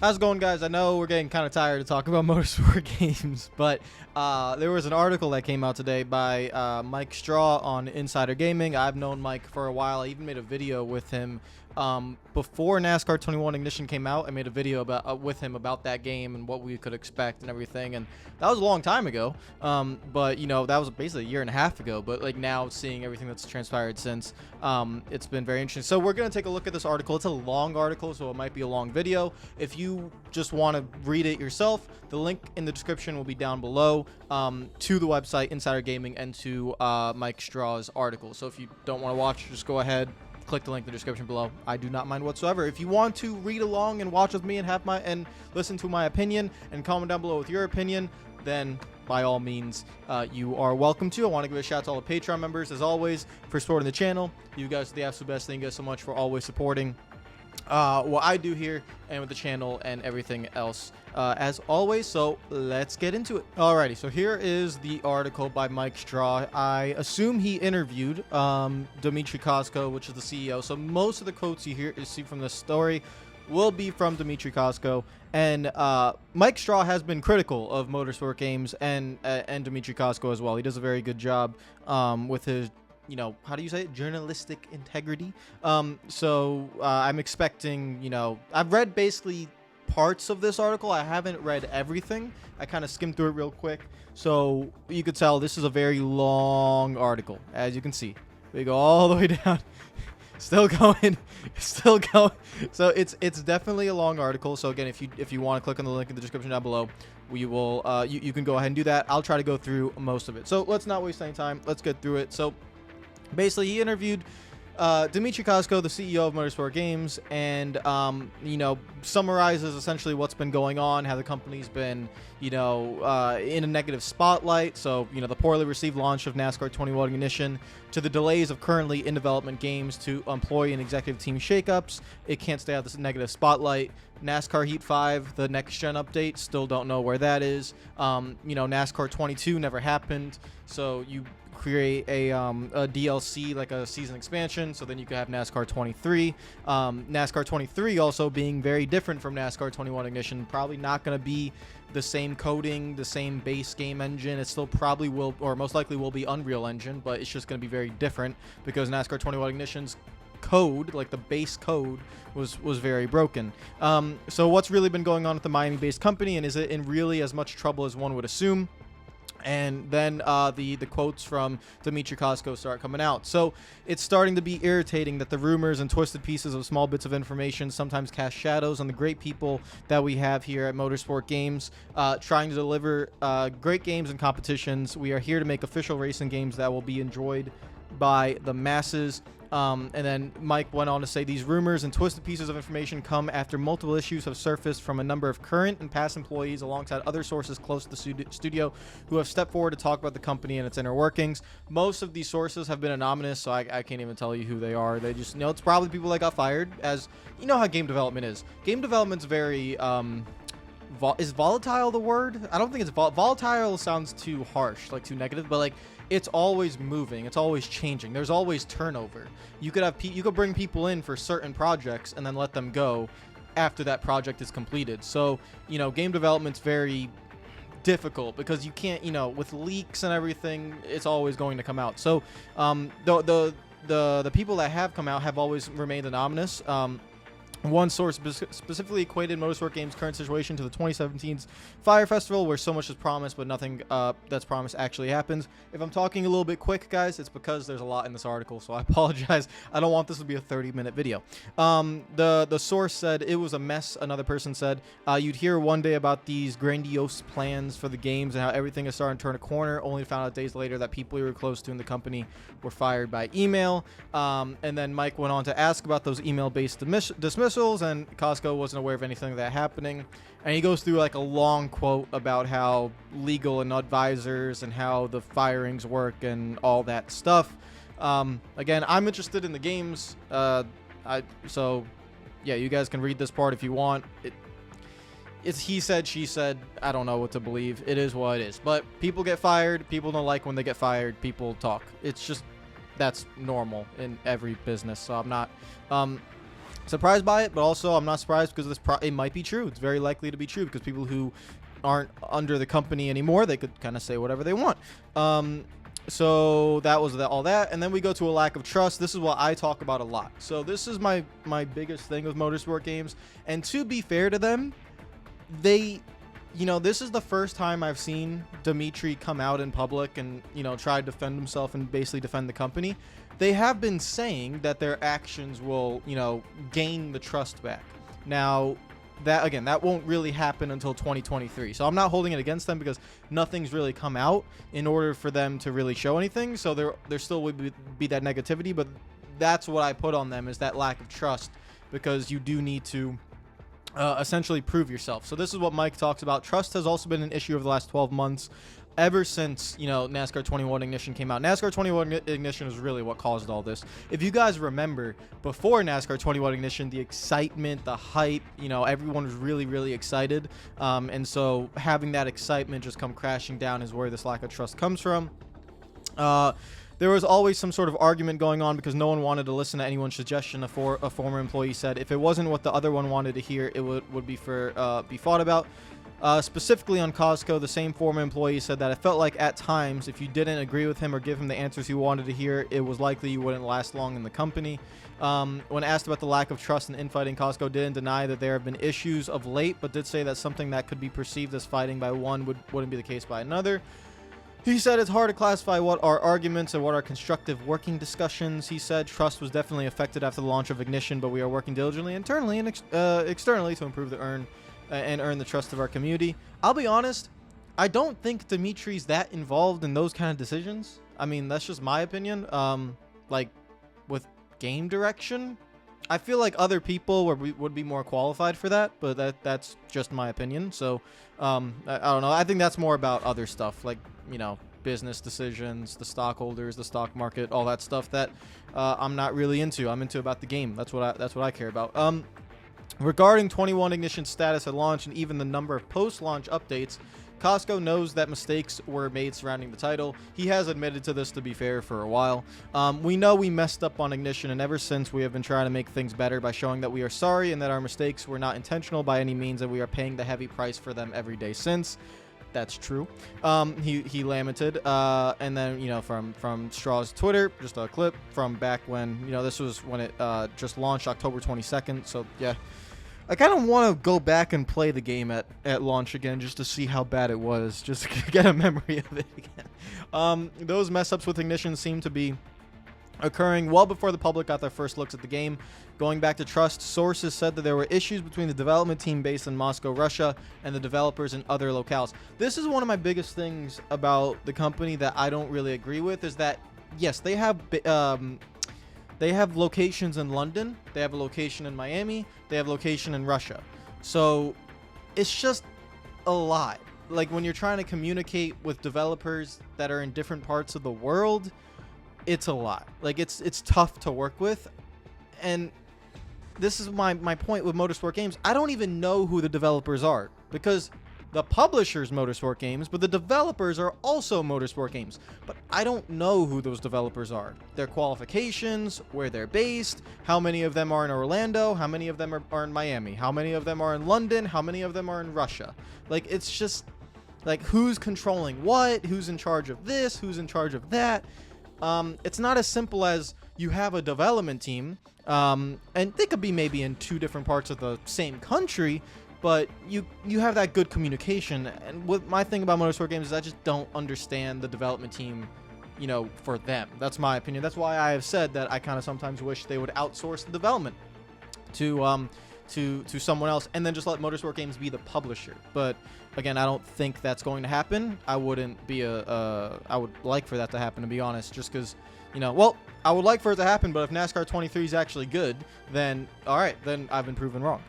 How's it going, guys? I know we're getting kind of tired of talking about motorsport games, but there was an article that came out today by Mike Straw on Insider Gaming. I've known Mike for a while. I even made a video with him before NASCAR 21 Ignition came out. I made a video about with him about that game and what we could expect and everything, and that was a long time ago. But you know, that was basically a year and a half ago. But like now, seeing everything that's transpired since, it's been very interesting. So we're gonna take a look at this article. It's a long article, so it might be a long video. If you just want to read it yourself, the link in the description will be down below to the website Insider Gaming and to Mike Straw's article. So if you don't want to watch, just go ahead, click the link in the description below. I do not mind whatsoever. If you want to read along and watch with me and have and listen to my opinion and comment down below with your opinion, then by all means, you are welcome to. I want to give a shout out to all the Patreon members, as always, for supporting the channel. You guys are the absolute best. Thank you guys so much for always supporting what I do here and with the channel and everything else, as always. So let's get into it. Alrighty, so here is the article by Mike Straw. I assume he interviewed Dmitry Kosko, which is the CEO. So most of the quotes you see from this story will be from Dmitry Kosko. And Mike Straw has been critical of motorsport games and Dmitry Kosko as well. He does a very good job with his, you know, how do you say it? Journalistic integrity. So I'm expecting, you know, I've read basically parts of this article. I haven't read everything. I kind of skimmed through it real quick. So you could tell this is a very long article, as you can see. We go all the way down. Still going, still going. So it's definitely a long article. So again, if you want to click on the link in the description down below, we will you can go ahead and do that. I'll try to go through most of it. So let's not waste any time. Let's get through it. So basically, he interviewed Dmitry Kosko, the CEO of Motorsport Games, and you know, summarizes essentially what's been going on, how the company's been, you know, in a negative spotlight. So, you know, the poorly received launch of NASCAR 21 Ignition, to the delays of currently in development games, to employee and executive team shakeups. It can't stay out of this negative spotlight. NASCAR Heat 5, the next gen update, still don't know where that is. You know, NASCAR 22 never happened, so you create a DLC, like a season expansion, so then you could have NASCAR 23. NASCAR 23 also being very different from NASCAR 21 Ignition, probably not going to be the same coding, the same base game engine. It still probably will, or most likely will be Unreal Engine, but it's just going to be very different because NASCAR 21 Ignition's code, like the base code, was very broken. So what's really been going on with the Miami-based company, and is it in really as much trouble as one would assume? And then the quotes from Dmitry Kosko start coming out. So it's starting to be irritating that the rumors and twisted pieces of small bits of information sometimes cast shadows on the great people that we have here at Motorsport Games, trying to deliver great games and competitions. We are here to make official racing games that will be enjoyed by the masses. And then Mike went on to say these rumors and twisted pieces of information come after multiple issues have surfaced from a number of current and past employees alongside other sources close to the studio who have stepped forward to talk about the company and its inner workings. Most of these sources have been anonymous, so I can't even tell you who they are. They just, you know, it's probably people that got fired. As you know how game development is. Game development's very is volatile the word? I don't think it's volatile. Sounds too harsh, like too negative, but like it's always moving, it's always changing, there's always turnover. You could have you could bring people in for certain projects and then let them go after that project is completed. So, you know, game development's very difficult because you can't, you know, with leaks and everything, it's always going to come out. So the people that have come out have always remained anonymous. One source specifically equated Motorsport Games' current situation to the 2017's Fire Festival, where so much is promised, but nothing that's promised actually happens. If I'm talking a little bit quick, guys, it's because there's a lot in this article, so I apologize. I don't want this to be a 30-minute video. The source said it was a mess. Another person said you'd hear one day about these grandiose plans for the games and how everything is starting to turn a corner, only to find out days later that people you were close to in the company were fired by email. And then Mike went on to ask about those email-based dismissals, and Kosko wasn't aware of anything of that happening. And he goes through like a long quote about how legal and advisors and how the firings work and all that stuff. Again, I'm interested in the games, so yeah, you guys can read this part if you want. It's he said, she said. I don't know what to believe. It is what it is. But people get fired. People don't like when they get fired. People talk. It's just, that's normal in every business. So I'm not surprised by it, but also I'm not surprised because it might be true. It's very likely to be true because people who aren't under the company anymore, they could kind of say whatever they want. So that was all that, and then we go to a lack of trust. This is what I talk about a lot. So this is my biggest thing with Motorsport Games, and to be fair to them, this is the first time I've seen Dimitri come out in public and try to defend himself and basically defend the company. They have been saying that their actions will gain the trust back. Now, that won't really happen until 2023. So I'm not holding it against them because nothing's really come out in order for them to really show anything. So there still would be that negativity, but that's what I put on them, is that lack of trust, because you do need to essentially prove yourself. So this is what Mike talks about. Trust has also been an issue over the last 12 months. Ever since, NASCAR 21 Ignition came out. NASCAR 21 Ignition is really what caused all this. If you guys remember, before NASCAR 21 Ignition, the excitement, the hype, everyone was really, really excited. And so having that excitement just come crashing down is where this lack of trust comes from. There was always some sort of argument going on because no one wanted to listen to anyone's suggestion. A former employee said if it wasn't what the other one wanted to hear, it would be fought about. Specifically on Costco, the same former employee said that it felt like at times, if you didn't agree with him or give him the answers he wanted to hear, it was likely you wouldn't last long in the company. When asked about the lack of trust and infighting, Costco didn't deny that there have been issues of late, but did say that something that could be perceived as fighting by one wouldn't be the case by another. He said it's hard to classify what are arguments and what are constructive working discussions. He said trust was definitely affected after the launch of Ignition, but we are working diligently internally and externally to improve earn the trust of our community. I'll be honest, I don't think Dimitri's that involved in those kind of decisions. I mean, that's just my opinion. Like with game direction, I feel like other people would be more qualified for that, but that's just my opinion. So I don't know. I think that's more about other stuff, like business decisions, the stockholders, the stock market, all that stuff that I'm not really into. I'm into about the game. That's what I care about. Regarding 21 Ignition's status at launch and even the number of post-launch updates, Costco knows that mistakes were made surrounding the title. He has admitted to this, to be fair, for a while. We know we messed up on Ignition, and ever since we have been trying to make things better by showing that we are sorry and that our mistakes were not intentional by any means, and we are paying the heavy price for them every day since. That's true. He lamented, and then from Straw's Twitter, just a clip from back when this was when it just launched October 22nd. So yeah, I kind of want to go back and play the game at launch again just to see how bad it was, just to get a memory of it again. Those mess ups with Ignition seem to be occurring well before the public got their first looks at the game. Going back to trust, sources said that there were issues between the development team based in Moscow, Russia, and the developers in other locales. This is one of my biggest things about the company that I don't really agree with, is that yes, they have locations in London, they have a location in Miami, they have a location in Russia. So it's just a lot. Like when you're trying to communicate with developers that are in different parts of the world, it's a lot. Like it's tough to work with. And this is my point with Motorsport Games. I don't even know who the developers are, because the publisher's Motorsport Games, but the developers are also Motorsport Games. But I don't know who those developers are. Their qualifications, where they're based, how many of them are in Orlando, how many of them are in Miami, how many of them are in London, how many of them are in Russia. Like, it's just, like, who's controlling what, who's in charge of this, who's in charge of that. It's not as simple as you have a development team, and they could be maybe in two different parts of the same country, but you have that good communication. And what my thing about Motorsport Games is I just don't understand the development team, for them. That's my opinion. That's why I have said that I kind of sometimes wish they would outsource the development to someone else, and then just let Motorsport Games be the publisher. But again, I don't think that's going to happen. I wouldn't be I would like for that to happen, to be honest, just because, well, I would like for it to happen, but if NASCAR 23 is actually good, then all right, then I've been proven wrong.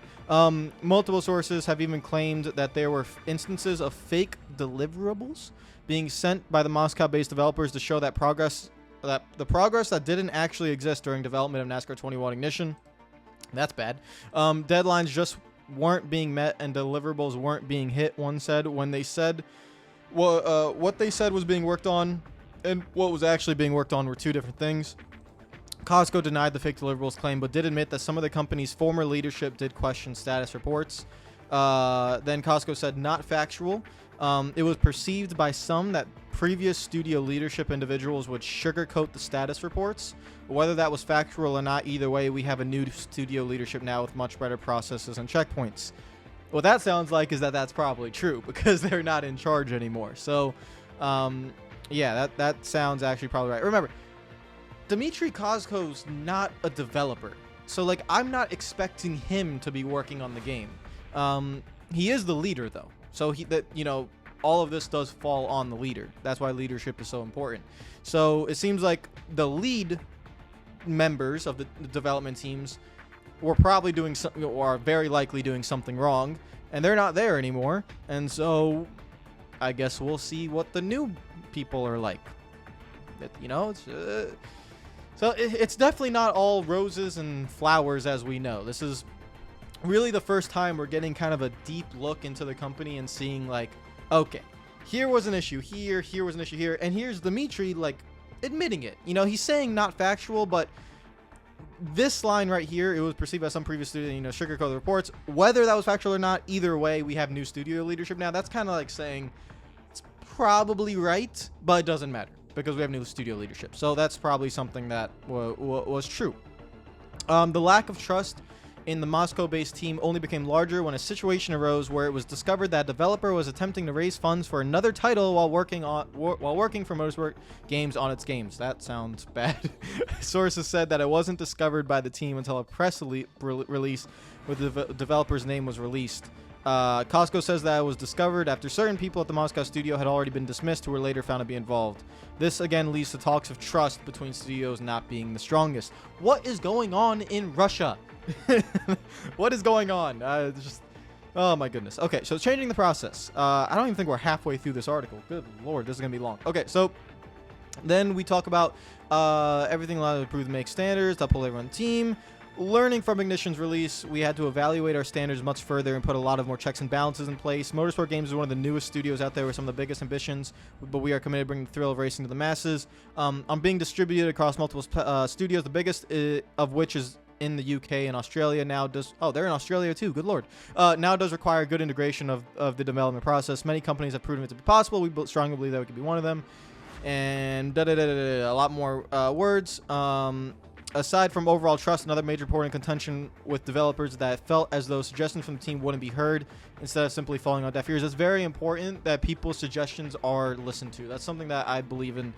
Multiple sources have even claimed that there were instances of fake deliverables being sent by the Moscow-based developers to show that the progress that didn't actually exist during development of NASCAR 21 Ignition. That's bad. Deadlines just weren't being met and deliverables weren't being hit, one said. When they said what they said was being worked on and what was actually being worked on were two different things. Costco denied the fake deliverables claim, but did admit that some of the company's former leadership did question status reports. Then Costco said not factual. It was perceived by some that previous studio leadership individuals would sugarcoat the status reports. Whether that was factual or not, either way, we have a new studio leadership now with much better processes and checkpoints. What that sounds like is that that's probably true because they're not in charge anymore. So, yeah, that sounds actually probably right. Remember, Dmitry Kozko's not a developer, so like I'm not expecting him to be working on the game. He is the leader though, so all of this does fall on the leader. That's why leadership is so important. So it seems like the lead members of the development teams were probably doing something, or are very likely doing something wrong, and they're not there anymore. And so I guess we'll see what the new people are like. So it's definitely not all roses and flowers, as we know. This is really the first time we're getting kind of a deep look into the company and seeing like, okay, here was an issue here was an issue here, and here's Dmitry like admitting it. He's saying not factual, but this line right here, it was perceived by some previous studio, sugarcoat the reports. Whether that was factual or not, either way, we have new studio leadership now. That's kind of like saying it's probably right, but it doesn't matter, because we have new studio leadership. So that's probably something that was true. The lack of trust in the Moscow-based team only became larger when a situation arose where it was discovered that a developer was attempting to raise funds for another title while working for Motorsport Games on its games. That sounds bad. Sources said that it wasn't discovered by the team until a press release with the developer's name was released. Costco says that it was discovered after certain people at the Moscow studio had already been dismissed, who were later found to be involved. This again leads to talks of trust between studios not being the strongest. What is going on in Russia? What is going on? Oh my goodness. Okay, so changing the process. I don't even think we're halfway through this article. Good lord, this is gonna be long. Okay, so then we talk about everything allowed to improve, make standards, uphold everyone's team. Learning from Ignition's release, we had to evaluate our standards much further and put a lot of more checks and balances in place. Motorsport Games is one of the newest studios out there with some of the biggest ambitions, but we are committed to bringing the thrill of racing to the masses. I'm being distributed across multiple studios, the biggest of which is in the UK and Australia now. They're in Australia too, good lord. Now does require good integration of the development process. Many companies have proven it to be possible. We strongly believe that we could be one of them. And a lot more words. Aside from overall trust, another major point in contention with developers that felt as though suggestions from the team wouldn't be heard instead of simply falling on deaf ears. It's very important that people's suggestions are listened to. That's something that I believe in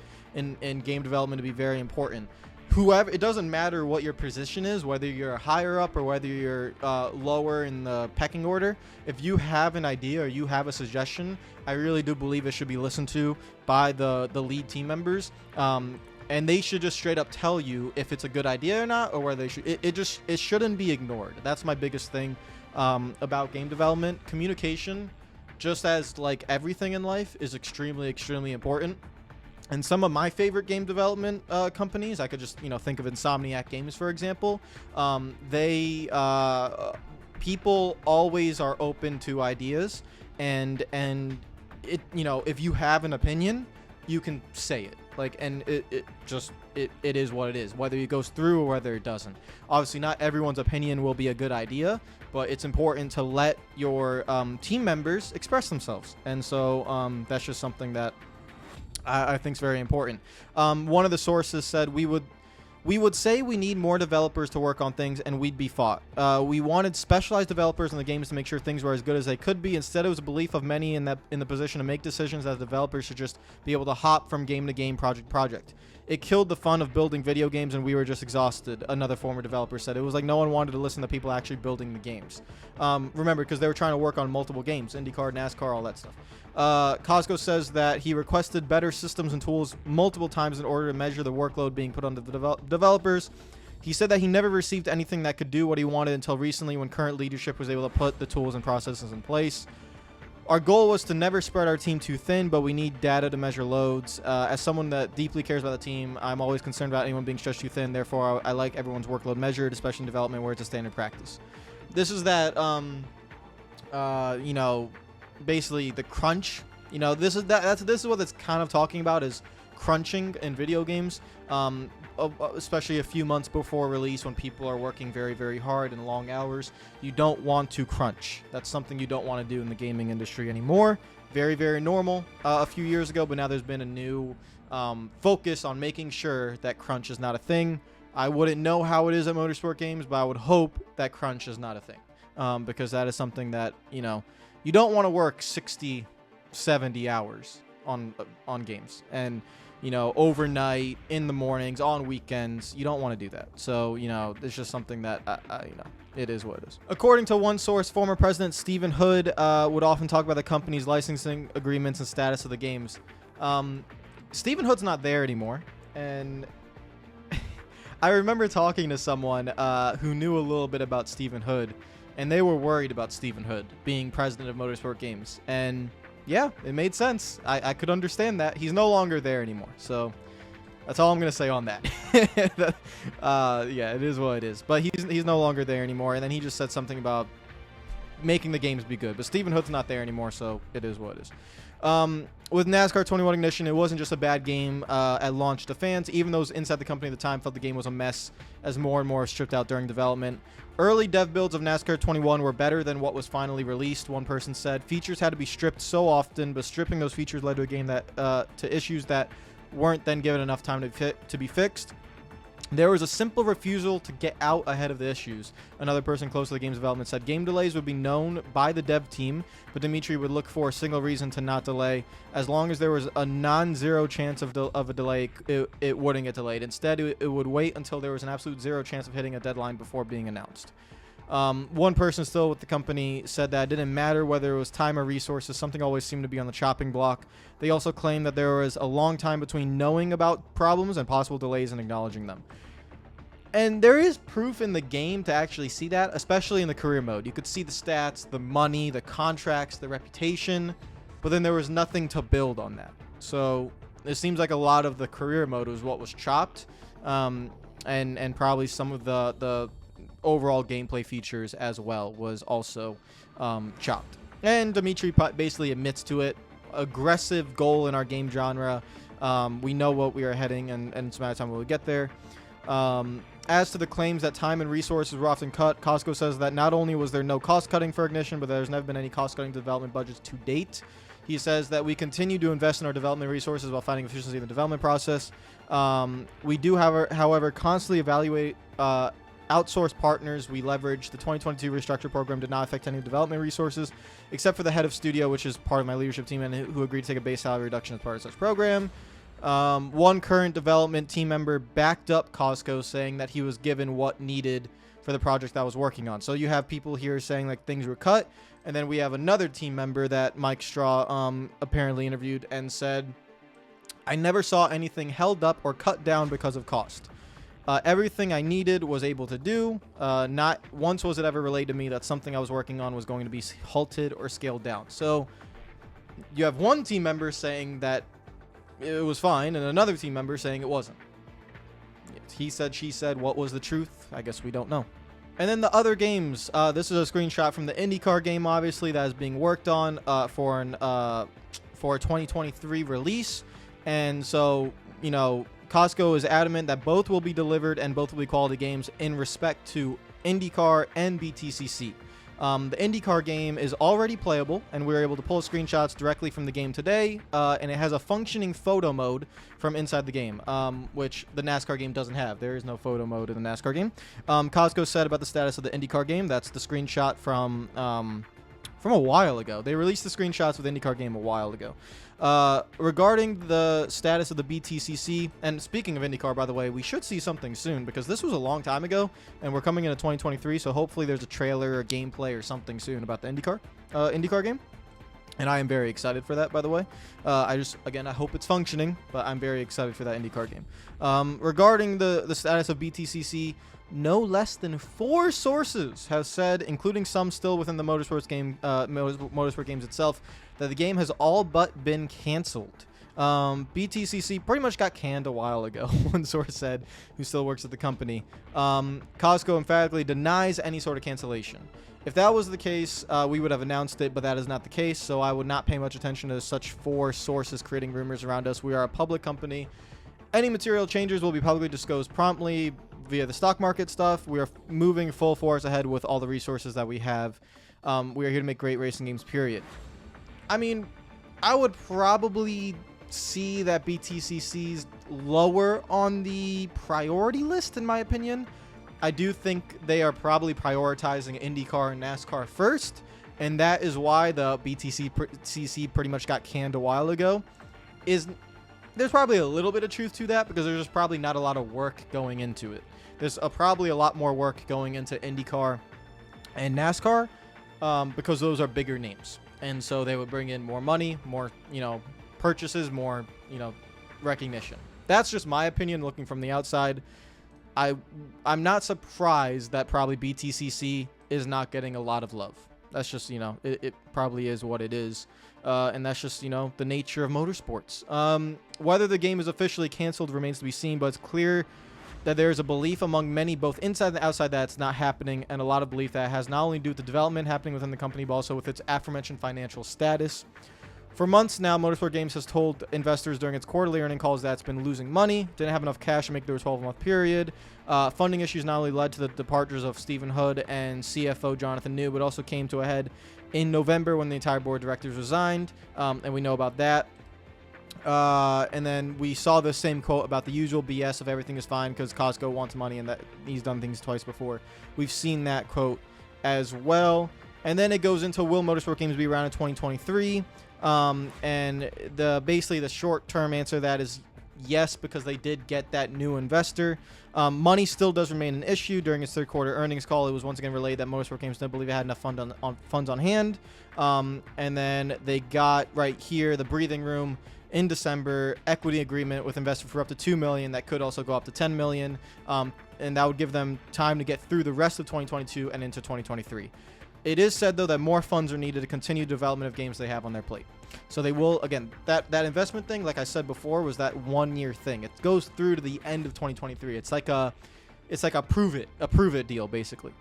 game development to be very important. Whoever, it doesn't matter what your position is, whether you're higher up or whether you're lower in the pecking order. If you have an idea or you have a suggestion, I really do believe it should be listened to by the lead team members. And they should just straight up tell you if it's a good idea or not, or whether they should. It shouldn't be ignored. That's my biggest thing about game development. Communication, just as like everything in life, is extremely, extremely important. And some of my favorite game development companies, I could just think of Insomniac Games, for example. People always are open to ideas, and it if you have an opinion, you can say it. It is what it is, whether it goes through or whether it doesn't. Obviously, not everyone's opinion will be a good idea, but it's important to let your team members express themselves. And so that's just something that I think is very important. One of the sources said we would say we need more developers to work on things, and we'd be fought. We wanted specialized developers in the games to make sure things were as good as they could be. Instead, it was a belief of many in the position to make decisions that developers should just be able to hop from game to game, project to project. It killed the fun of building video games, and we were just exhausted, another former developer said. It was like no one wanted to listen to people actually building the games. Remember, because they were trying to work on multiple games, IndyCar, NASCAR, all that stuff. Costco says that he requested better systems and tools multiple times in order to measure the workload being put on the developers. He said that he never received anything that could do what he wanted until recently, when current leadership was able to put the tools and processes in place. Our goal was to never spread our team too thin, but we need data to measure loads. As someone that deeply cares about the team, I'm always concerned about anyone being stretched too thin. Therefore, I like everyone's workload measured, especially in development where it's a standard practice. This is that, basically the crunch. This is what it's kind of talking about, is crunching in video games, especially a few months before release when people are working very, very hard and long hours. You don't want to crunch. That's something you don't want to do in the gaming industry anymore. Very, very normal a few years ago, but now there's been a new focus on making sure that crunch is not a thing. I wouldn't know how it is at Motorsport Games, but I would hope that crunch is not a thing, because that is something that, you don't want to work 60, 70 hours on games, and overnight, in the mornings, on weekends. You don't want to do that. So it's just something that it is what it is. According to one source, former president Stephen Hood would often talk about the company's licensing agreements and status of the games. Stephen Hood's not there anymore, and I remember talking to someone who knew a little bit about Stephen Hood, and they were worried about Stephen Hood being president of Motorsport Games. And yeah, it made sense. I could understand that. He's no longer there anymore. So that's all I'm going to say on that. Yeah, it is what it is. But he's no longer there anymore. And then he just said something about making the games be good. But Stephen Hood's not there anymore, so it is what it is. With NASCAR 21 Ignition, it wasn't just a bad game at launch to fans. Even those inside the company at the time felt the game was a mess as more and more stripped out during development. Early dev builds of NASCAR 21 were better than what was finally released, one person said. Features had to be stripped so often, but stripping those features led to a game that to issues that weren't then given enough time to be fixed. There was a simple refusal to get out ahead of the issues. Another person close to the game's development said game delays would be known by the dev team, but Dimitri would look for a single reason to not delay. As long as there was a non-zero chance of a delay, it wouldn't get delayed. Instead, it would wait until there was an absolute zero chance of hitting a deadline before being announced. One person still with the company said that it didn't matter whether it was time or resources, something always seemed to be on the chopping block. They also claimed that there was a long time between knowing about problems and possible delays and acknowledging them. And there is proof in the game to actually see that, especially in the career mode. You could see the stats, the money, the contracts, the reputation, but then there was nothing to build on that. So it seems like a lot of the career mode was what was chopped, and probably some of the overall gameplay features as well was also chopped. And Dimitri basically admits to it. Aggressive goal in our game genre. We know what we are heading, and it's a matter of time when we get there. As to the claims that time and resources were often cut, Costco says that not only was there no cost cutting for Ignition, but there's never been any cost cutting to development budgets to date. He says that we continue to invest in our development resources while finding efficiency in the development process. We do, however, constantly evaluate outsourced partners. We leverage the 2022 restructure program did not affect any development resources, except for the head of studio, which is part of my leadership team, and who agreed to take a base salary reduction as part of such program. One current development team member backed up Costco, saying that he was given what needed for the project that I was working on. So you have people here saying like things were cut, and then we have another team member that Mike Straw apparently interviewed and said, I never saw anything held up or cut down because of cost. Everything I needed was able to do. Not once was it ever relayed to me that something I was working on was going to be halted or scaled down. So you have one team member saying that it was fine, and another team member saying it wasn't. He said, she said, what was the truth? I guess we don't know. And then the other games. This is a screenshot from the IndyCar game, obviously, that is being worked on for a 2023 release. And so, Costco is adamant that both will be delivered and both will be quality games in respect to IndyCar and BTCC. The IndyCar game is already playable, and we were able to pull screenshots directly from the game today, and it has a functioning photo mode from inside the game, which the NASCAR game doesn't have. There is no photo mode in the NASCAR game. Costco said about the status of the IndyCar game. That's the screenshot from a while ago. They released the screenshots of the IndyCar game a while ago. Regarding the status of the BTCC, and speaking of IndyCar, by the way, we should see something soon, because this was a long time ago, and we're coming into 2023, so hopefully there's a trailer or gameplay or something soon about the IndyCar game. And I am very excited for that, by the way. I hope it's functioning, but I'm very excited for that IndyCar game. Regarding the status of BTCC, no less than 4 sources have said, including some still within the Motorsport games itself, that the game has all but been canceled. BTCC pretty much got canned a while ago, one source said, who still works at the company. Costco emphatically denies any sort of cancellation. If that was the case, we would have announced it, but that is not the case, so I would not pay much attention to such 4 sources creating rumors around us. We are a public company. Any material changes will be publicly disclosed promptly via the stock market stuff. We are moving full force ahead with all the resources that we have. We are here to make great racing games, period. I mean, I would probably see that BTCC's lower on the priority list, in my opinion. I do think they are probably prioritizing IndyCar and NASCAR first, and that is why the BTCC pretty much got canned a while ago. There's probably a little bit of truth to that, because there's just probably not a lot of work going into it. There's probably a lot more work going into IndyCar and NASCAR, because those are bigger names, and so they would bring in more money, more, purchases, more, recognition. That's just my opinion looking from the outside. I'm not surprised that probably BTCC is not getting a lot of love. That's just, it probably is what it is. And that's just, the nature of motorsports. Whether the game is officially canceled remains to be seen, but it's clear that there is a belief among many, both inside and outside, that it's not happening, and a lot of belief that it has not only to do with the development happening within the company, but also with its aforementioned financial status. For months now, Motorsport Games has told investors during its quarterly earning calls that it's been losing money, didn't have enough cash to make their 12-month period. Funding issues not only led to the departures of Stephen Hood and CFO Jonathan New, but also came to a head in November when the entire board of directors resigned, and we know about that. And then we saw the same quote about the usual BS of everything is fine because Costco wants money and that he's done things twice before. We've seen that quote as well. And then it goes into, will Motorsport Games be around in 2023? And basically the short-term answer to that is yes, because they did get that new investor. Money still does remain an issue. During its third quarter earnings call, it was once again relayed that Motorsport Games didn't believe it had enough funds on hand. And then they got right here the breathing room in December, equity agreement with investor for up to $2 million. That could also go up to $10 million. And that would give them time to get through the rest of 2022 and into 2023. It is said, though, that more funds are needed to continue development of games they have on their plate. So they will, again, that investment thing, like I said before, was that 1-year thing. It goes through to the end of 2023. It's like a prove it deal, basically.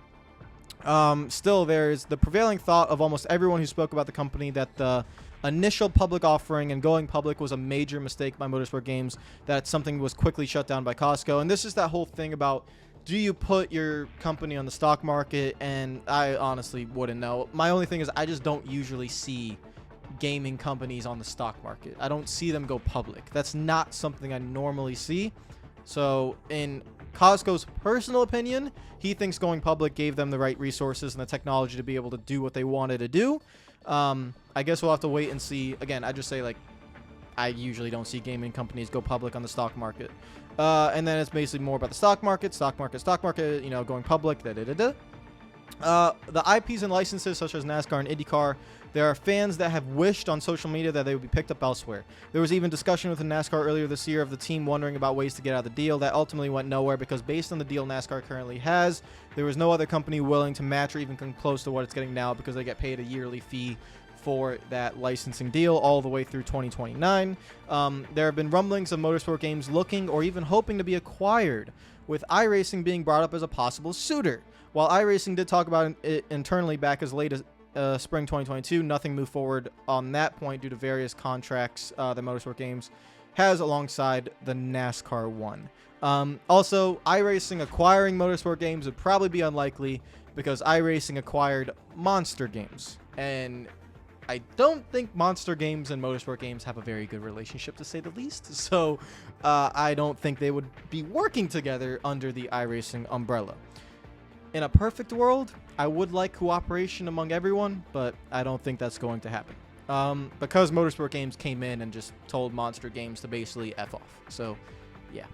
Still, there's the prevailing thought of almost everyone who spoke about the company that the initial public offering and going public was a major mistake by Motorsport Games, that something was quickly shut down by Costco. And this is that whole thing about, do you put your company on the stock market? And I honestly wouldn't know. My only thing is I just don't usually see gaming companies on the stock market. I don't see them go public. That's not something I normally see. So in Costco's personal opinion, he thinks going public gave them the right resources and the technology to be able to do what they wanted to do. I guess we'll have to wait and see. Again, I just say, like, I usually don't see gaming companies go public on the stock market. And then it's basically more about the stock market, going public, The IPs and licenses such as NASCAR and IndyCar, there are fans that have wished on social media that they would be picked up elsewhere. There was even discussion within NASCAR earlier this year of the team wondering about ways to get out of the deal. That ultimately went nowhere because based on the deal NASCAR currently has, there was no other company willing to match or even come close to what it's getting now because they get paid a yearly fee for that licensing deal all the way through 2029. There have been rumblings of Motorsport Games looking or even hoping to be acquired, with iRacing being brought up as a possible suitor. While iRacing did talk about it internally back as late as spring 2022, nothing moved forward on that point due to various contracts that Motorsport Games has alongside the NASCAR one. Also, iRacing acquiring Motorsport Games would probably be unlikely because iRacing acquired Monster Games, and I don't think Monster Games and Motorsport Games have a very good relationship, to say the least. So I don't think they would be working together under the iRacing umbrella. In a perfect world, I would like cooperation among everyone, but I don't think that's going to happen. Because Motorsport Games came in and just told Monster Games to basically F off. So, yeah,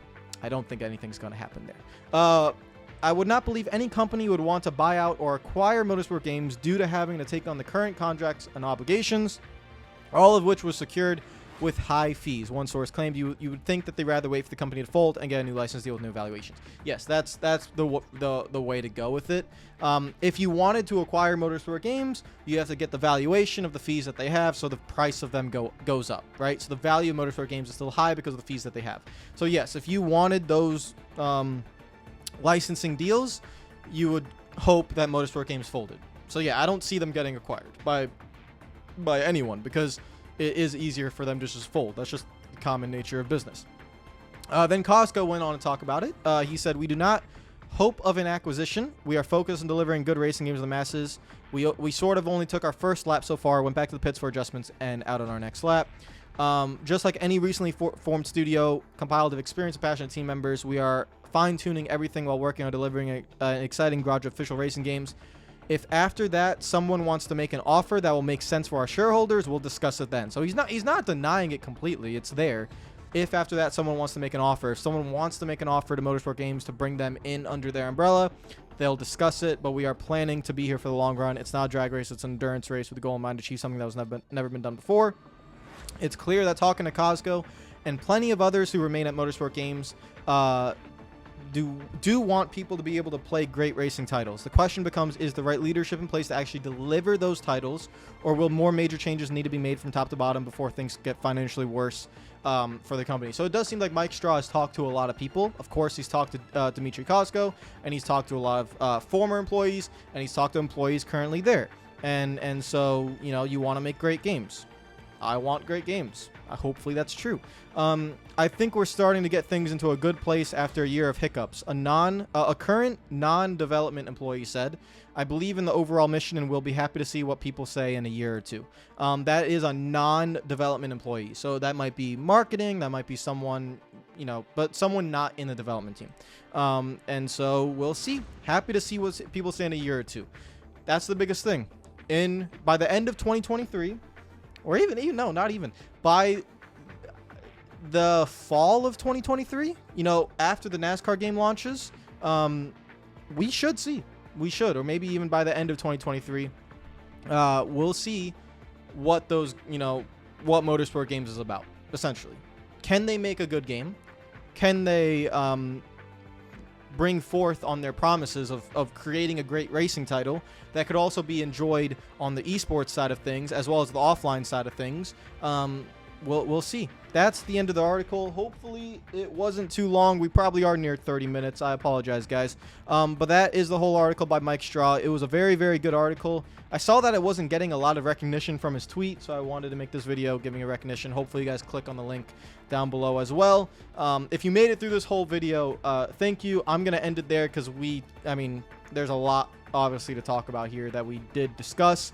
I don't think anything's going to happen there. I would not believe any company would want to buy out or acquire Motorsport Games due to having to take on the current contracts and obligations, all of which was secured with high fees. One source claimed you would think that they'd rather wait for the company to fold and get a new license deal with new valuations. Yes, that's the way to go with it. If you wanted to acquire Motorsport Games, you have to get the valuation of the fees that they have, so the price of them goes up, right? So the value of Motorsport Games is still high because of the fees that they have. So yes, if you wanted those licensing deals, you would hope that Motorsport Games folded. So yeah, I don't see them getting acquired by anyone, because it is easier for them to just fold. That's just the common nature of business. Then Costco went on to talk about it. He said, "We do not hope of an acquisition. We are focused on delivering good racing games to the masses. We sort of only took our first lap so far, went back to the pits for adjustments, and out on our next lap. Just like any recently formed studio compiled of experienced and passionate team members, we are fine-tuning everything while working on delivering an exciting garage of official racing games. If after that someone wants to make an offer that will make sense for our shareholders, we'll discuss it then." So he's not denying it completely. It's there. If after that someone wants to make an offer, if someone wants to make an offer to Motorsport Games to bring them in under their umbrella, they'll discuss it. But we are planning to be here for the long run. It's not a drag race. It's an endurance race with the goal in mind to achieve something that was never been done before. It's clear that talking to Costco and plenty of others who remain at Motorsport Games do want people to be able to play great racing titles. The question becomes, is the right leadership in place to actually deliver those titles, or will more major changes need to be made from top to bottom before things get financially worse for the company? So it does seem like Mike Straw has talked to a lot of people. Of course, he's talked to Dmitry Costco, and he's talked to a lot of former employees, and he's talked to employees currently there. And so, you know, you want to make great games. I want great games. Hopefully that's true. I think we're starting to get things into a good place after a year of hiccups. A current non-development employee said, "I believe in the overall mission and will be happy to see what people say in a year or two." That is a non-development employee. So that might be marketing, that might be someone, you know, but someone not in the development team. And so we'll see. Happy to see what people say in a year or two. That's the biggest thing. By the end of 2023, or even no, not even, by the fall of 2023, you know, after the NASCAR game launches, we should, or maybe even by the end of 2023, we'll see what those, you know, what Motorsport Games is about, essentially. Can they make a good game? Can they bring forth on their promises of creating a great racing title that could also be enjoyed on the esports side of things as well as the offline side of things? We'll see. That's the end of the article. Hopefully it wasn't too long. We probably are near 30 minutes. I apologize, guys. But that is the whole article by Mike Straw. It was a very, very good article. I saw that it wasn't getting a lot of recognition from his tweet, so I wanted to make this video giving it recognition. Hopefully you guys click on the link down below as well. If you made it through this whole video, thank you. I'm going to end it there because there's a lot, obviously, to talk about here that we did discuss.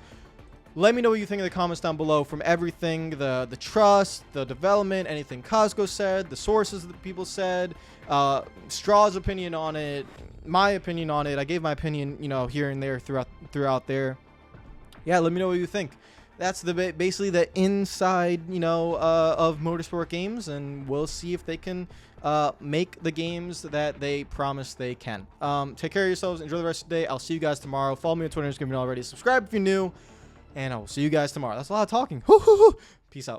Let me know what you think in the comments down below, from everything, the trust, the development, anything Costco said, the sources that people said, Straw's opinion on it, my opinion on it. I gave my opinion, you know, here and there throughout there. Yeah, let me know what you think. That's basically the inside, you know, of Motorsport Games, and we'll see if they can make the games that they promise they can. Take care of yourselves. Enjoy the rest of the day. I'll see you guys tomorrow. Follow me on Twitter if you're already. Subscribe if you're new. And I will see you guys tomorrow. That's a lot of talking. Peace out.